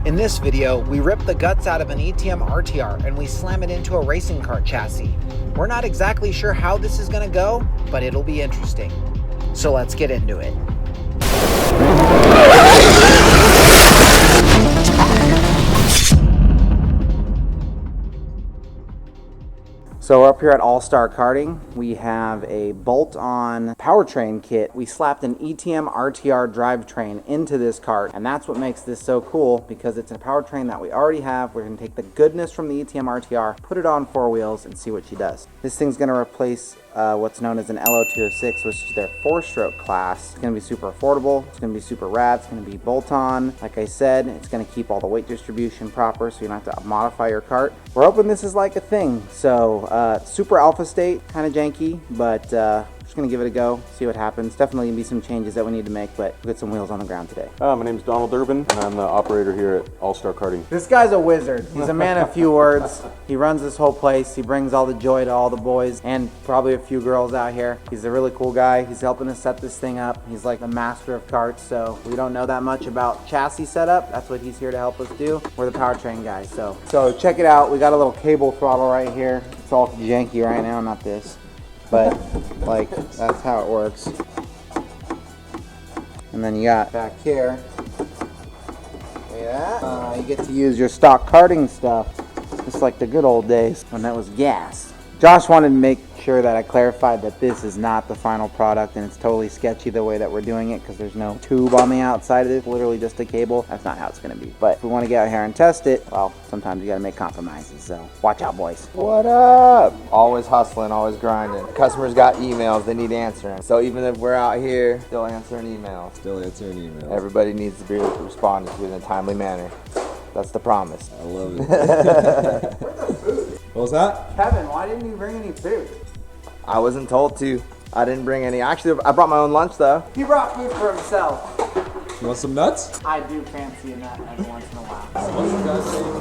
In this video, we rip the guts out of an ETM RTR and we slam it into a racing kart chassis. We're not exactly sure how this is going to go, but it'll be interesting. So let's get into it. So we're up here at All-Star Karting. We have a bolt-on powertrain kit. We slapped an ETM RTR drivetrain into this kart, and that's what makes this so cool, because it's a powertrain that we already have. We're gonna take the goodness from the ETM RTR, put it on four wheels, and see what she does. This thing's gonna replace what's known as an LO206, which is their four-stroke class. It's gonna be super affordable, it's gonna be super rad, it's gonna be bolt-on. Like I said, it's gonna keep all the weight distribution proper, so you don't have to modify your kart. We're hoping this is like a thing. So super alpha state, kind of janky, but just gonna give it a go, see what happens. Definitely gonna be some changes that we need to make, but we'll get some wheels on the ground today. My name is Donald Durbin, and I'm the operator here at All-Star Karting. This guy's a wizard. He's a man of few words. He runs this whole place. He brings all the joy to all the boys and probably a few girls out here. He's a really cool guy. He's helping us set this thing up. He's like the master of karts, so we don't know that much about chassis setup. That's what he's here to help us do. We're the powertrain guys, so check it out. We got a little cable throttle right here. It's all janky right now, not this, but like that's how it works. And then you got back here, look at that. You get to use your stock karting stuff, just like the good old days when that was gas. Josh wanted to make sure that I clarified that this is not the final product, and it's totally sketchy the way that we're doing it because there's no tube on the outside of it, literally just a cable. That's not how it's going to be. But if we want to get out here and test it, well, sometimes you got to make compromises, so watch out, boys. What up? Always hustling, always grinding. Customers got emails they need answering. So even if we're out here, still answering emails. Everybody needs to be responded to in a timely manner. That's the promise. I love it. What was that? Kevin, why didn't you bring any food? I wasn't told to. I didn't bring any. Actually, I brought my own lunch though. He brought food for himself. You want some nuts? I do fancy a nut every once in a while. What's the guy's name?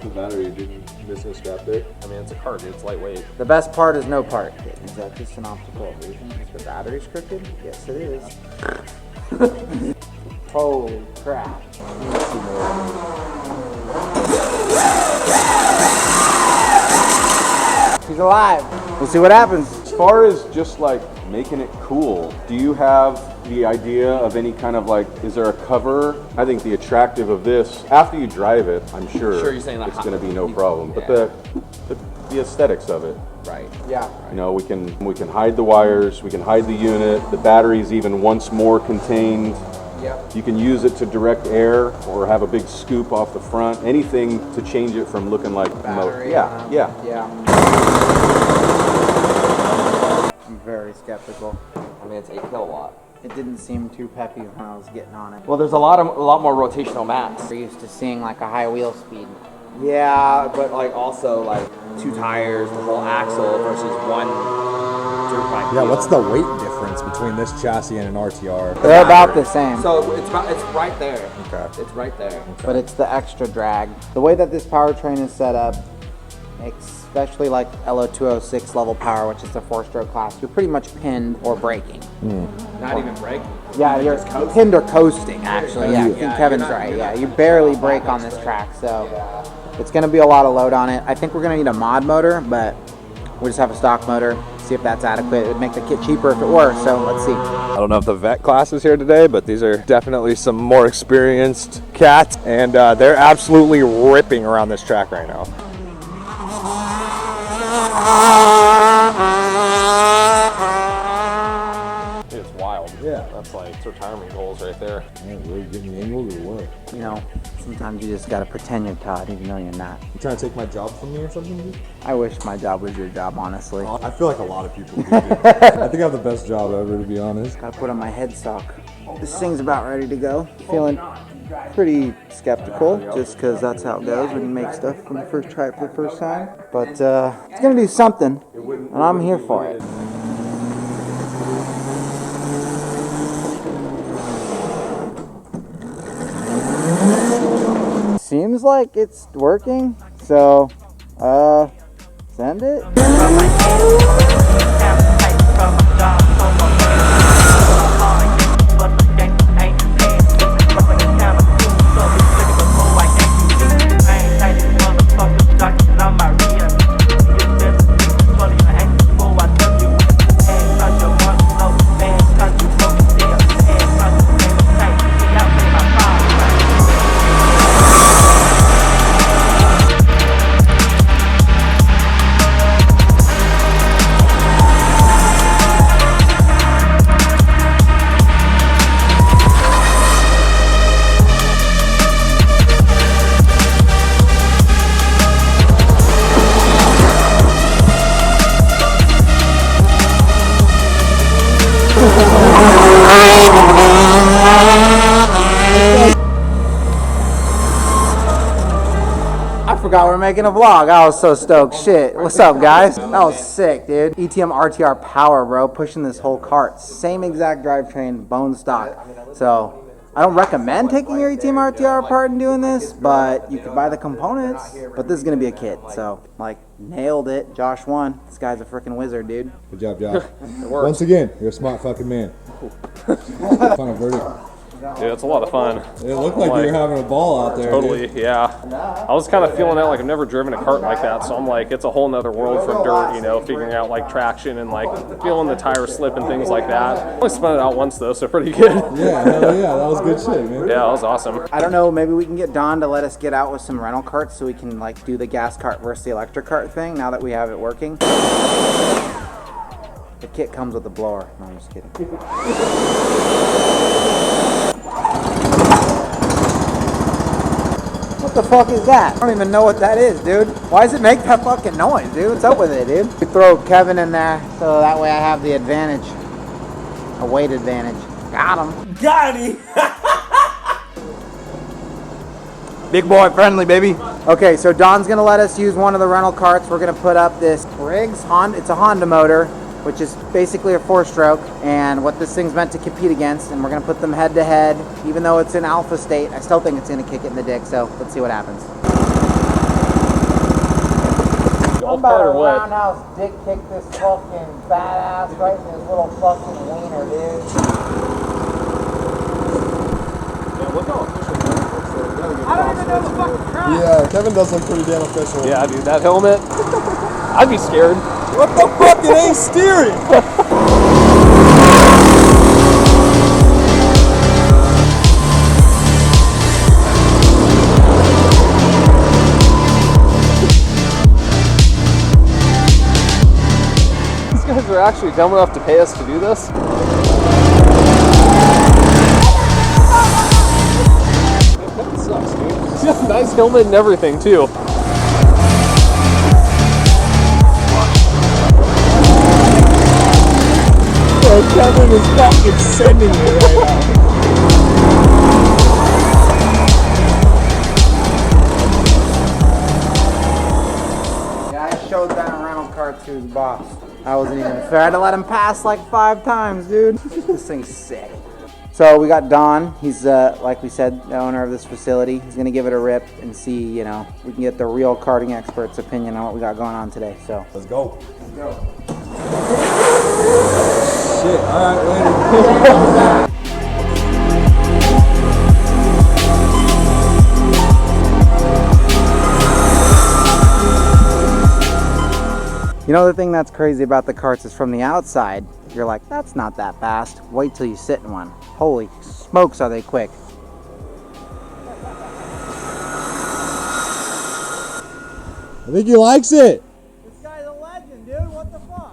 The battery, didn't miss a strap there. I mean, it's a kart, it's lightweight. The best part is no part. Is that just an optical illusion? Is the battery's crooked? Yes, it is. Holy crap. He's alive. We'll see what happens. As far as just like making it cool, do you have the idea of any kind of like, is there a cover? I think the attractive of this, after you drive it, I'm sure you're saying like it's going to be no problem. Yeah. But the aesthetics of it. Right. Yeah. You know, we can hide the wires, we can hide the unit, the battery's even once more contained. Yep. You can use it to direct air or have a big scoop off the front. Anything to change it from looking like Battery. Yeah. I'm very skeptical. I mean, it's 8 kilowatt. It didn't seem too peppy when I was getting on it. Well, there's a lot more rotational mass. We're used to seeing like a high wheel speed. Yeah, but like also like 2 tires, the whole axle versus one dirt bike. Yeah, wheel. what's the weight difference between this chassis and an RTR? They're about the same. So it's right there. Okay. It's right there. But it's the extra drag. The way that this powertrain is set up, especially like LO206 level power, which is the 4-stroke class, you're pretty much pinned or braking. Not even braking. Yeah, you're pinned or coasting, actually. Yeah, I think Kevin's right. Yeah, you barely brake on this track, so it's going to be a lot of load on it. I think we're going to need a mod motor, but we'll just have a stock motor, see if that's adequate. It would make the kit cheaper if it were, so let's see. I don't know if the vet class is here today, but these are definitely some more experienced cats, and they're absolutely ripping around this track right now. It's wild. Yeah. That's like retirement goals right there. Man, really getting angled or what? You know, sometimes you just got to pretend you're Todd, even though you're not. You trying to take my job from me or something, dude? I wish my job was your job, honestly. I feel like a lot of people do. I think I have the best job ever, to be honest. Gotta put on my headstock. This thing's about ready to go. Feeling pretty skeptical, just because that's how it goes when you make stuff from the first try for the first time. But it's gonna do something, and I'm here for it. Seems like it's working, so send it. forgot we're making a vlog. I was so stoked. Shit. What's up, guys? That was sick, dude. ETM RTR Power, bro. Pushing this whole cart. Same exact drivetrain, bone stock. So, I don't recommend taking your ETM RTR apart and doing this, but you can buy the components. But this is going to be a kit. So, like, nailed it. Josh won. This guy's a freaking wizard, dude. Good job, Josh. Once again, you're a smart fucking man. Final verdict. Yeah, it's a lot of fun. It looked like you were having a ball out there. Totally, dude. yeah. I was kind of feeling out like I've never driven a kart like that, so I'm like, it's a whole nother world for dirt, you know, figuring out like traction and like feeling the tire slip and things like that. I only spun it out once though, so pretty good. Yeah, hell yeah, that was good shit, man. Yeah, that was awesome. I don't know, maybe we can get Don to let us get out with some rental carts so we can like do the gas cart versus the electric cart thing now that we have it working. The kit comes with a blower. No, I'm just kidding. What the fuck is that? I don't even know what that is, dude. Why does it make that fucking noise, dude? What's up with it, dude? We throw Kevin in there so that way I have the advantage. A weight advantage. Got him. Got him! Big boy friendly, baby. Okay, so Don's gonna let us use one of the rental carts. We're gonna put up this Briggs Honda. It's a Honda motor, which is basically a 4-stroke, and what this thing's meant to compete against, and we're gonna put them head to head. Even though it's in alpha state, I still think it's gonna kick it in the dick, so let's see what happens. I'm about to roundhouse dick kick this fucking badass right in his little fucking wiener, dude. Yeah, look how official it looks. I don't even know the fucking track. Yeah, Kevin does look pretty damn official. Yeah, dude, that helmet, I'd be scared. What the fuck? It ain't steering! These guys are actually dumb enough to pay us to do this. That sucks, dude. He's got a nice helmet and everything, too. Kevin is fucking sending me right now. Yeah, I showed that rental car to his boss. I wasn't even fair. I had to let him pass like 5 times, dude. This thing's sick. So we got Don. He's, like we said, the owner of this facility. He's gonna give it a rip and see, you know, we can get the real karting expert's opinion on what we got going on today. So Let's go. Let's go. Shit, alright, later. you know the thing that's crazy about the karts is from the outside, you're like, that's not that fast. Wait till you sit in one. Holy smokes, are they quick. I think he likes it. This guy's a legend, dude. What the fuck?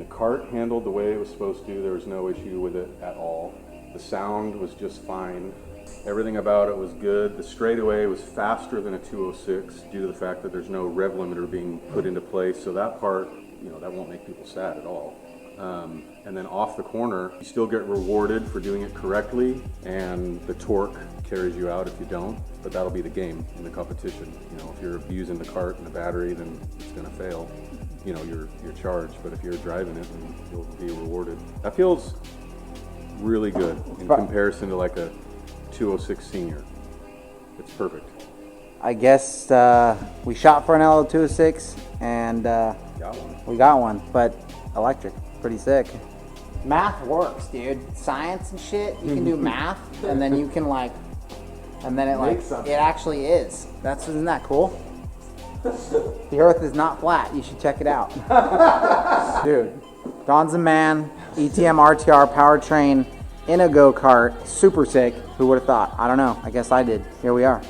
Kart handled the way it was supposed to. There was no issue with it at all. The sound was just fine. Everything about it was good. The straightaway was faster than a 206 due to the fact that there's no rev limiter being put into place. So that part, you know, that won't make people sad at all. And then off the corner, you still get rewarded for doing it correctly, and the torque carries you out if you don't. But that'll be the game in the competition. You know, if you're abusing the cart and the battery, then it's going to fail. You know, you're charged, but if you're driving it, then you'll be rewarded. That feels really good in comparison to like a 206 Senior. It's perfect. I guess we shot for an L0206 and we got one, but electric, pretty sick. Math works, dude. Science and shit, you can do math and then you can like, and then it actually is. Isn't that cool? The earth is not flat. You should check it out. Dude, Don's a man. ETM RTR Powertrain in a go-kart. Super sick. Who would have thought? I don't know. I guess I did. Here we are.